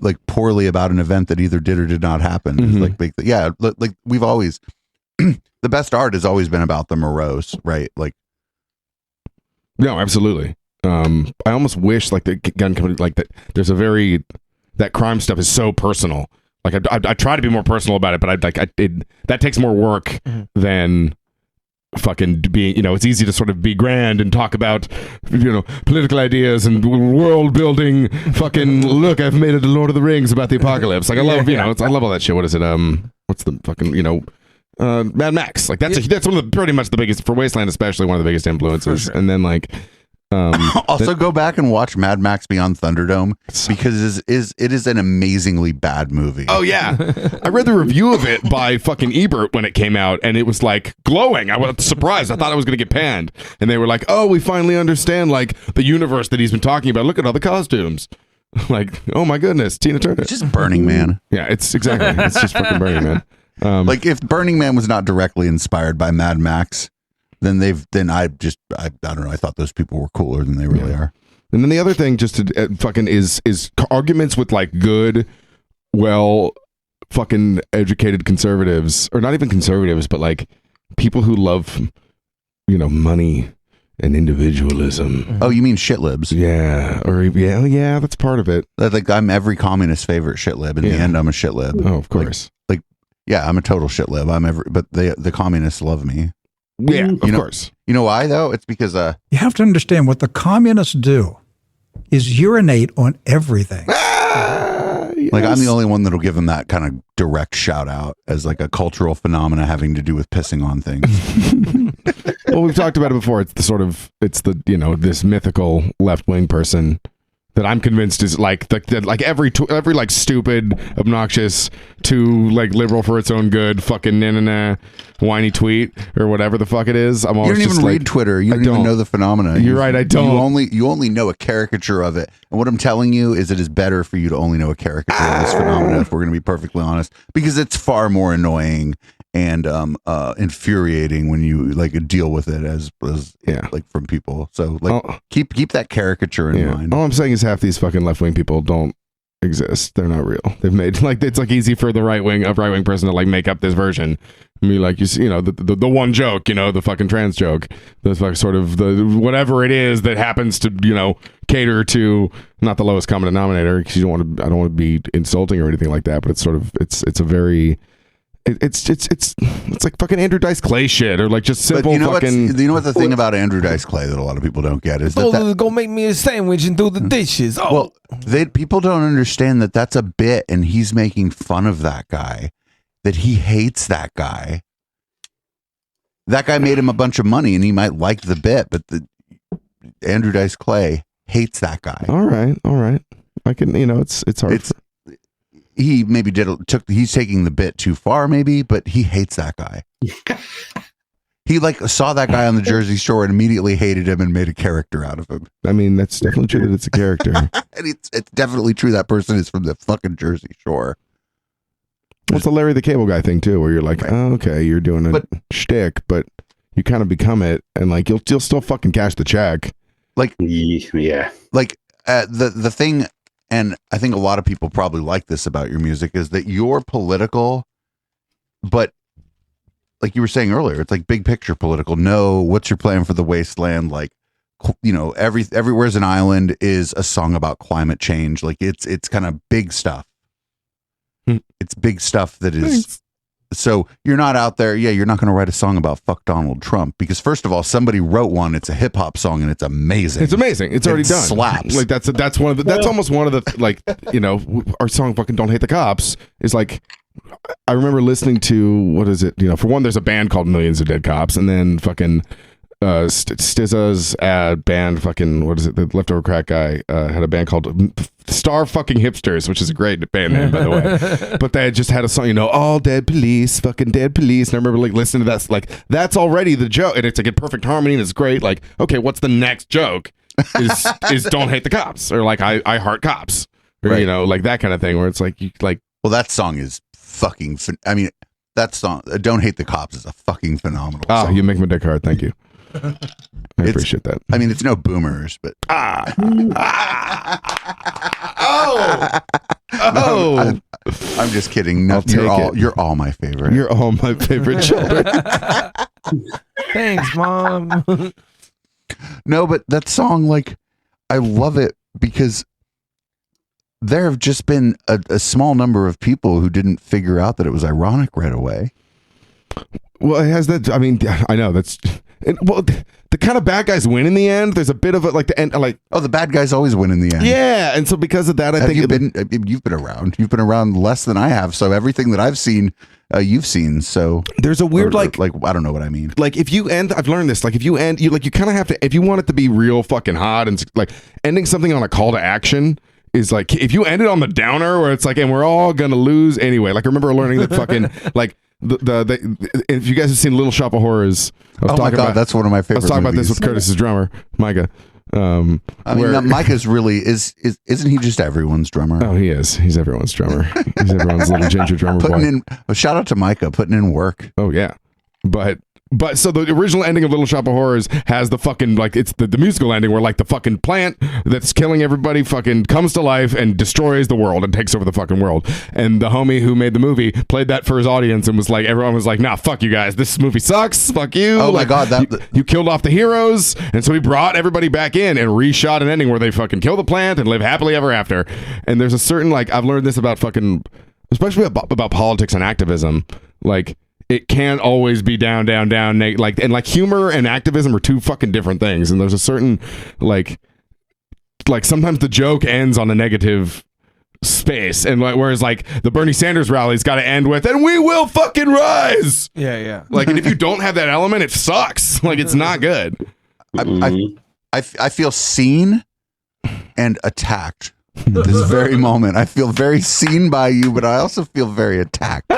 like poorly about an event that either did or did not happen. It's like we've always the best art has always been about the morose, right? Like no, absolutely. I almost wish like the gun company like that. There's that crime stuff is so personal. Like I try to be more personal about it, but that takes more work than fucking being. It's easy to sort of be grand and talk about political ideas and world building. Fucking look, I've made it a Lord of the Rings about the apocalypse. Like I love I love all that shit. What is it? What's the fucking Mad Max? Like that's one of the pretty much the biggest for Wasteland, especially one of the biggest influences. Sure. And then like. Also, go back and watch Mad Max Beyond Thunderdome because it is an amazingly bad movie. Oh yeah, I read the review of it by fucking Ebert when it came out, and it was like glowing. I was surprised. I thought I was going to get panned, and they were like, "Oh, we finally understand like the universe that he's been talking about. Look at all the costumes." Like, oh my goodness, Tina Turner. It's just Burning Man. Yeah, it's exactly. It's just fucking Burning Man. Like if Burning Man was not directly inspired by Mad Max. Then I don't know. I thought those people were cooler than they really are. And then the other thing, just to fucking is arguments with like good, well, fucking educated conservatives, or not even conservatives, but like people who love, money and individualism. Oh, you mean shit libs? Yeah, or yeah, that's part of it. Like I'm every communist favorite shit lib. In the end, I'm a shit lib. Oh, of course. Like yeah, I'm a total shit lib. But the communists love me. Yeah, of course. You know why though? It's because you have to understand what the communists do is urinate on everything. Yes. Like I'm the only one that'll give them that kind of direct shout out as like a cultural phenomena having to do with pissing on things. Well, we've talked about it before. It's this mythical left wing person that I'm convinced is like like every like stupid, obnoxious, too like liberal for its own good, fucking whiny tweet or whatever the fuck it is. I'm always you don't even read Twitter. You don't even know the phenomena. You're right. I don't. You only know a caricature of it. And what I'm telling you is it is better for you to only know a caricature of this phenomena. If we're going to be perfectly honest, because it's far more annoying and infuriating when you like deal with it as like from people. So like keep that caricature in mind. All I'm saying is half these fucking left wing people don't exist. They're not real. They've made like it's like easy for a right wing person to like make up this version. I mean, like the one joke, the fucking trans joke, the like sort of the whatever it is that happens to cater to not the lowest common denominator because I don't want to be insulting or anything like that, but it's sort of it's a very it's like fucking Andrew Dice Clay shit or like just simple fucking. You know what the thing about Andrew Dice Clay that a lot of people don't get is that go make me a sandwich and do the dishes. Oh, well, people don't understand that that's a bit, and he's making fun of that guy. That he hates that guy. That guy made him a bunch of money, and he might like the bit, but Andrew Dice Clay hates that guy. All right. I can, it's hard. He maybe he's taking the bit too far, maybe, but he hates that guy. He like saw that guy on the Jersey Shore and immediately hated him and made a character out of him. I mean, that's definitely true that it's a character. And it's definitely true that person is from the fucking Jersey Shore. Well, it's a Larry the Cable Guy thing too, where you're like, oh, okay, you're doing a shtick, but you kind of become it, and like you'll still fucking cash the check. Like yeah, like the thing and I think a lot of people probably like this about your music, is that you're political, but like you were saying earlier, it's like big picture political. No, what's your plan for the wasteland? Like, you know, everywhere's an island is a song about climate change. Like it's kind of big stuff. It's big stuff that is. So you're not out there. Yeah, you're not going to write a song about fuck Donald Trump, because first of all, somebody wrote one. It's a hip hop song and it's amazing. It's amazing. It's already done. Slaps. Like that's one of the. That's almost one of the, like, you know, our song fucking "Don't Hate the Cops" is like. I remember listening to, what is it? You know, for one, there's a band called Millions of Dead Cops, and then fucking SZA's band, fucking, what is it? The Leftover Crack guy had a band called Star Fucking Hipsters, which is a great band name, by the way. But they had just had a song, you know, all dead police, fucking dead police. And I remember like listening to that, like that's already the joke, and it's like in perfect harmony, and it's great. Like, okay, what's the next joke? Is don't hate the cops, or like I heart cops, or you know, like that kind of thing, where it's like you like. Well, that song is fucking. I mean, that song, "Don't Hate the Cops," is a fucking phenomenal. Oh, song. you make my dick hard. Thank you. I appreciate that. I mean, it's no Boomers, but I'm just kidding. No, you're all my favorite. You're all my favorite children. Thanks, Mom. No, but that song, like, I love it because there have just been a small number of people who didn't figure out that it was ironic right away. Well, it has that. I mean, I know that's. Well, the kind of bad guys win in the end. There's a bit of it, like the end, like the bad guys always win in the end. Yeah, and so because of that, I think you've been around. You've been around less than I have. So everything that I've seen, you've seen. So there's a weird like I don't know what I mean. Like if you end, I've learned this. Like if you end, you kind of have to, if you want it to be real fucking hot and like ending something on a call to action. Is like if you end it on the downer where it's like, and we're all gonna lose anyway. Like I remember learning that fucking like the if you guys have seen Little Shop of Horrors, oh my god, that's one of my favorite. I was talking movies. about this with Curtis's drummer, Micah. I mean, Micah's really isn't he just everyone's drummer? Oh, he is. He's everyone's drummer. He's everyone's little ginger drummer boy. Shout out to Micah putting in work. Oh yeah, But so the original ending of Little Shop of Horrors has the fucking, like, it's the musical ending where like the fucking plant that's killing everybody fucking comes to life and destroys the world and takes over the fucking world. And the homie who made the movie played that for his audience and was like, everyone was like, nah, fuck you guys. This movie sucks. Fuck you. Oh like, my God. You killed off the heroes. And so he brought everybody back in and reshot an ending where they fucking kill the plant and live happily ever after. And there's a certain, like, I've learned this about fucking, especially about politics and activism. Like, it can't always be down, like, and like humor and activism are two fucking different things. And there's a certain like sometimes the joke ends on a negative space, and like, whereas like the Bernie Sanders rally's got to end with, and we will fucking rise. Yeah. Like, and if you don't have that element, it sucks. Like, it's not good. I feel seen and attacked at this very moment. I feel very seen by you, but I also feel very attacked.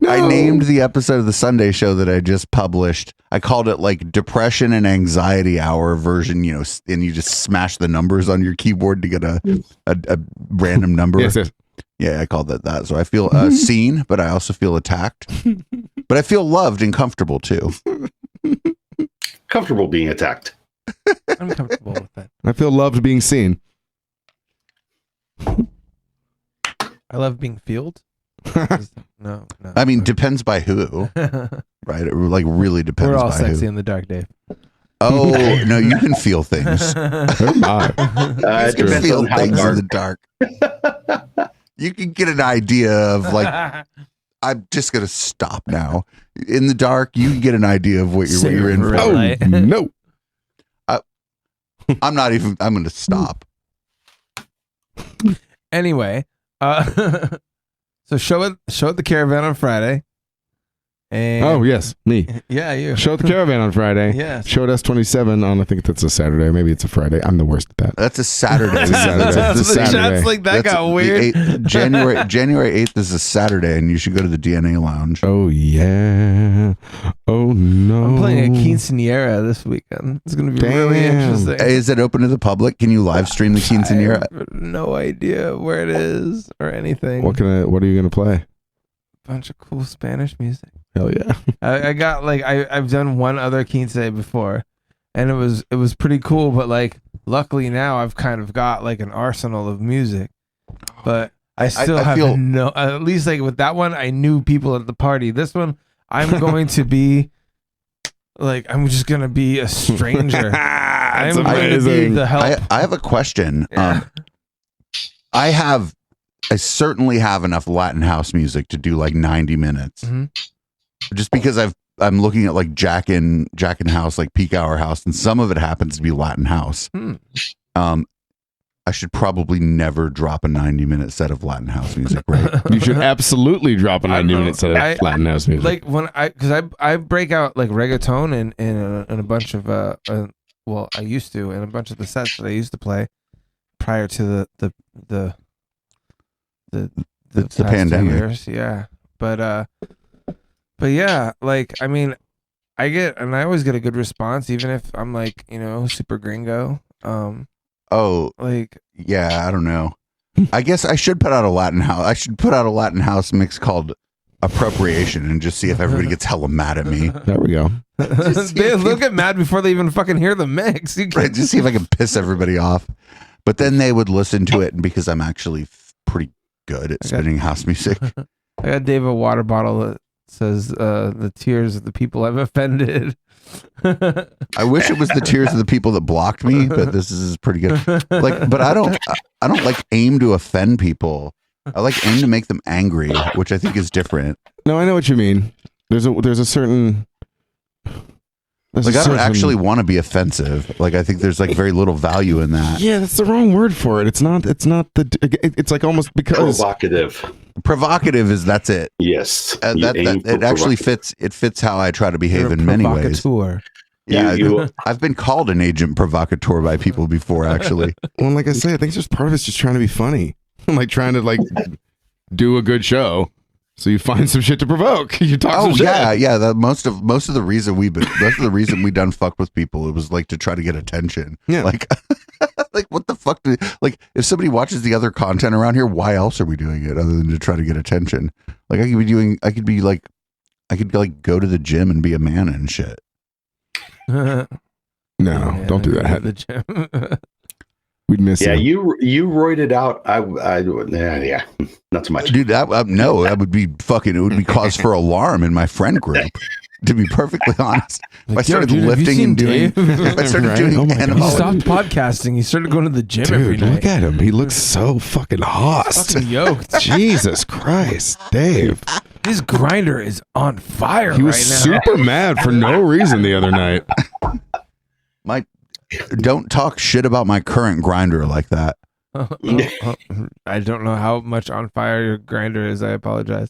No. I named the episode of the Sunday Show that I just published. I called it like Depression and Anxiety Hour version, you know, and you just smash the numbers on your keyboard to get a random number. Yes. Yeah, I called it that. So I feel seen, but I also feel attacked. But I feel loved and comfortable too. Comfortable being attacked. I'm comfortable with that. I feel loved being seen. I love being fueled. No. I mean, depends by who, right? It like really depends. We're all by sexy who. in the dark, Dave. Oh no, you can feel things. It You can depends feel on how things in dark. the dark. You can get an idea of like, I'm just gonna stop now. In the dark, you can get an idea of what you're in for. Oh no, I'm not even. I'm gonna stop. Anyway, so show at the Caravan on Friday. And oh yes, me. Yeah, you. Show at the Caravan on Friday. Yes. Show at S27 on, I think that's a Saturday. Maybe it's a Friday. I'm the worst at that. That's a Saturday. It's a Saturday. That's a It's a Saturday. Chats like that got weird. January 8th is a Saturday, and you should go to the DNA Lounge. Oh yeah. Oh no. I'm playing a quinceanera this weekend. It's going to be really interesting. Is it open to the public? Can you live stream the quinceanera? I have no idea where it is or anything. What are you gonna play? Bunch of cool Spanish music. Hell yeah. I got like I've done one other quince before, and it was pretty cool, but like luckily now I've kind of got like an arsenal of music, but I still have feel- no. At least like with that one, I knew people at the party. This one, I'm going to be like I'm just gonna be a stranger. I'm going to be the help. I have a question. Yeah. I certainly have enough Latin house music to do like 90 minutes. Mhm. Just because I'm looking at like Jack in House, like peak hour house, and some of it happens to be Latin house. I should probably never drop a 90-minute set of Latin house music, right? You should absolutely drop a 90-minute set of Latin house music. Like when I break out like reggaeton in a bunch of well, I used to in a bunch of the sets that I used to play prior to the past 2 pandemic. years. Yeah, but yeah, like I mean, I always get a good response, even if I'm like super gringo. Oh, Like yeah, I don't know. I guess I should put out a Latin house. I should put out a Latin house mix called Appropriation and just see if everybody gets hella mad at me. There we go. they'll get mad before they even fucking hear the mix. You Right, just see if I can piss everybody off. But then they would listen to it, and because I'm actually pretty good at spinning house music. I got Dave a water bottle that says the tears of the people I've offended. I wish it was the tears of the people that blocked me, but this is pretty good. Like, but I don't like aim to offend people. I like aim to make them angry, which I think is different. No, I know what you mean. There's a certain. Like, I don't actually want to be offensive. Like, I think there's like very little value in that. Yeah, that's the wrong word for it. It's not. It's like almost because Provocative. That's it. Yes. It actually fits. It fits how I try to behave You're a in many ways. provocateur. Yeah, I've been called an agent provocateur by people before, actually. Well, like I say, I think just part of it's just trying to be funny, like trying to like do a good show. So you find some shit to provoke. You talk some shit. Yeah. Most of the reason we done fuck with people, it was like to try to get attention. Yeah. Like, like what the fuck? Like, if somebody watches the other content around here, why else are we doing it other than to try to get attention? Like, I could go to the gym and be a man and shit. No, Yeah, don't do go to that. the gym. We'd miss you roided out. Yeah, not so much. Dude, that would be fucking. It would be cause for alarm in my friend group. To be perfectly honest, if I started dude, have you lifting seen and doing, Dave? if I started Right? doing Oh my God. He anabolic, stopped podcasting. He started going to the gym every Dude, night. look at him. He looks so fucking hot. Fucking yoked. Jesus Christ, Dave. His grinder is on fire He was right now. super mad for no reason the other night. don't talk shit about my current grinder like that. I don't know how much on fire your grinder is. I apologize.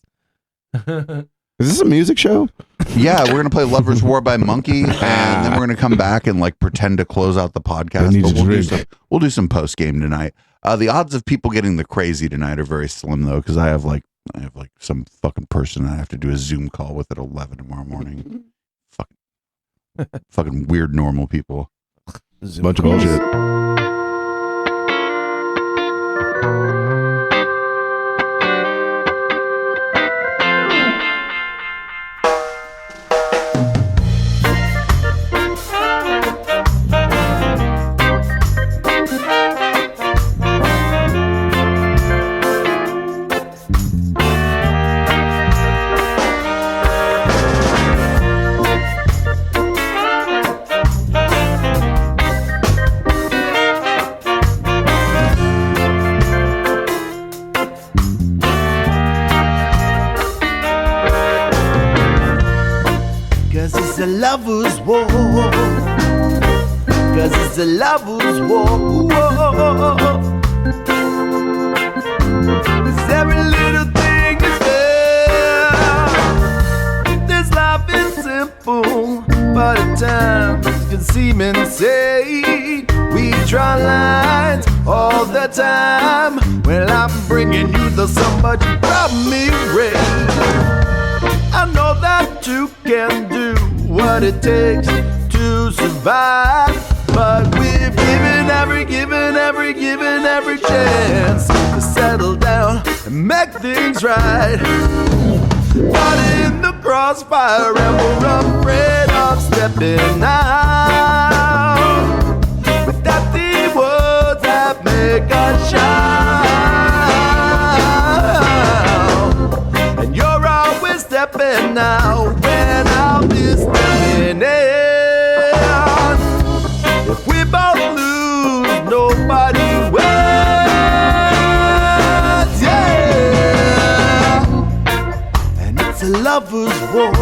Is this a music show? Yeah, we're gonna play "Lovers War" by Monkey, and then we're gonna come back and like pretend to close out the podcast. need But to we'll do some post game tonight. The odds of people getting the crazy tonight are very slim though, because I have like some fucking person I have to do a Zoom call with at 11 tomorrow morning. Fucking weird normal people. Bunch of bullshit. It's a lover's war. Cause it's a lover's war. Cause every little thing is fair. This life is simple, but at times it can seem insane. We draw lines all the time. Well, I'm bringing you the somebody you brought me rain. I know that you can do what it takes to survive, but we've given every chance to settle down and make things right. But in the crossfire, and we're afraid of stepping out. With that deep shout. And you're always stepping out when I'll be stepping in. If we both lose, nobody wins. Yeah. And it's a lover's war.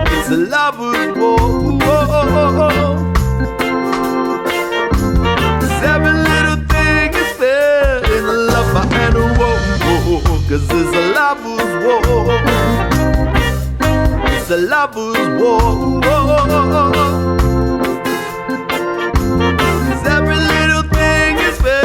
It's a lover's war. 'Cause every little thing is fair in a lover and a war. 'Cause it's a lover's war. It's a lover's war. 'Cause every little thing is fair.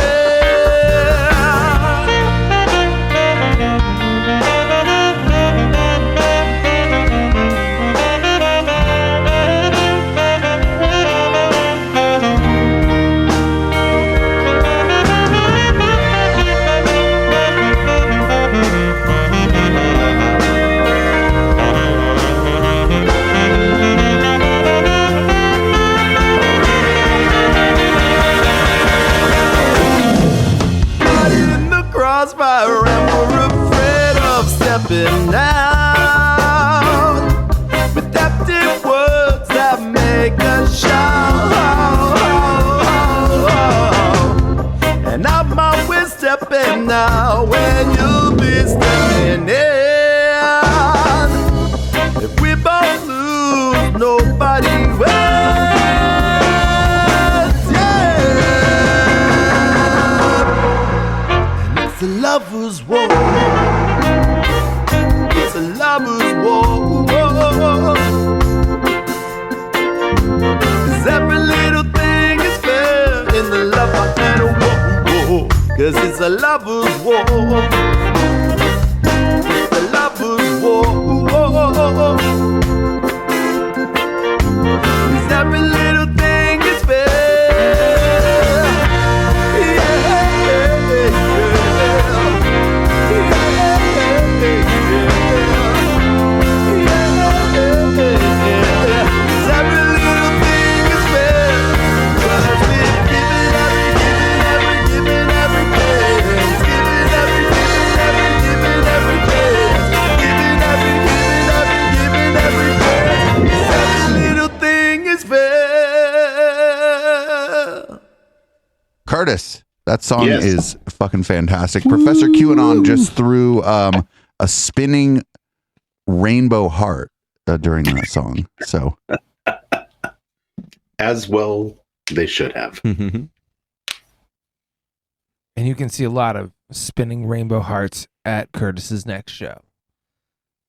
Crossfire and we're afraid of stepping out with empty words that make us shout. And I'm always stepping out when you'll be stepping in. If we both lose, nobody wins. It's a lover's war. It's a lover's war. 'Cause every little thing is fair in the lover and a war. 'Cause it's a lover's war. It's a lover's war. 'Cause every little thing is fair. Curtis, that song Yes. is fucking fantastic. Professor QAnon just threw a spinning rainbow heart during that song. So, As well, they should have. And you can see a lot of spinning rainbow hearts at Curtis's next show.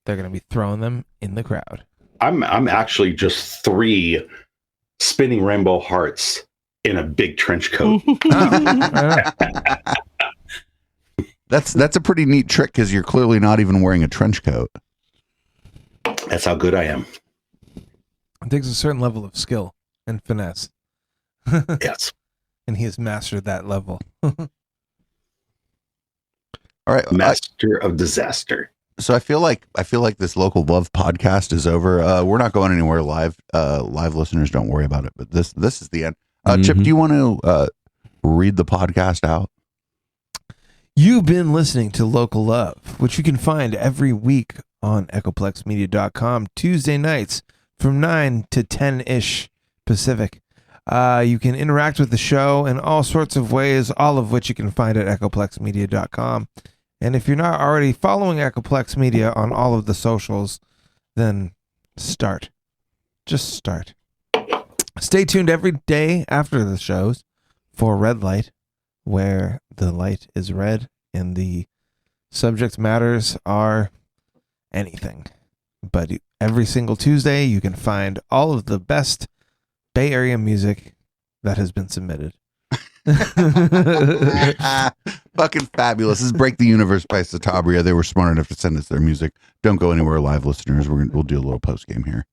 They're going to be throwing them in the crowd. I'm actually just 3 spinning rainbow hearts in a big trench coat. that's a pretty neat trick because you're clearly not even wearing a trench coat. That's how good I am. It takes a certain level of skill and finesse. Yes. And he has mastered that level. All right. Master of disaster. So I feel like this local love podcast is over. We're not going anywhere live. Live listeners, don't worry about it. But this is the end. Chip, do you want to read the podcast out? You've been listening to Local Love, which you can find every week on echoplexmedia.com, Tuesday nights from 9 to 10-ish Pacific. You can interact with the show in all sorts of ways, all of which you can find at echoplexmedia.com. And if you're not already following Echoplex Media on all of the socials, then start. Just start. Stay tuned every day after the shows for Red Light, where the light is red and the subject matters are anything. But every single Tuesday, you can find all of the best Bay Area music that has been submitted. Fucking fabulous. This is Break the Universe by Satabria. They were smart enough to send us their music. Don't go anywhere, live listeners. We'll do a little post game here.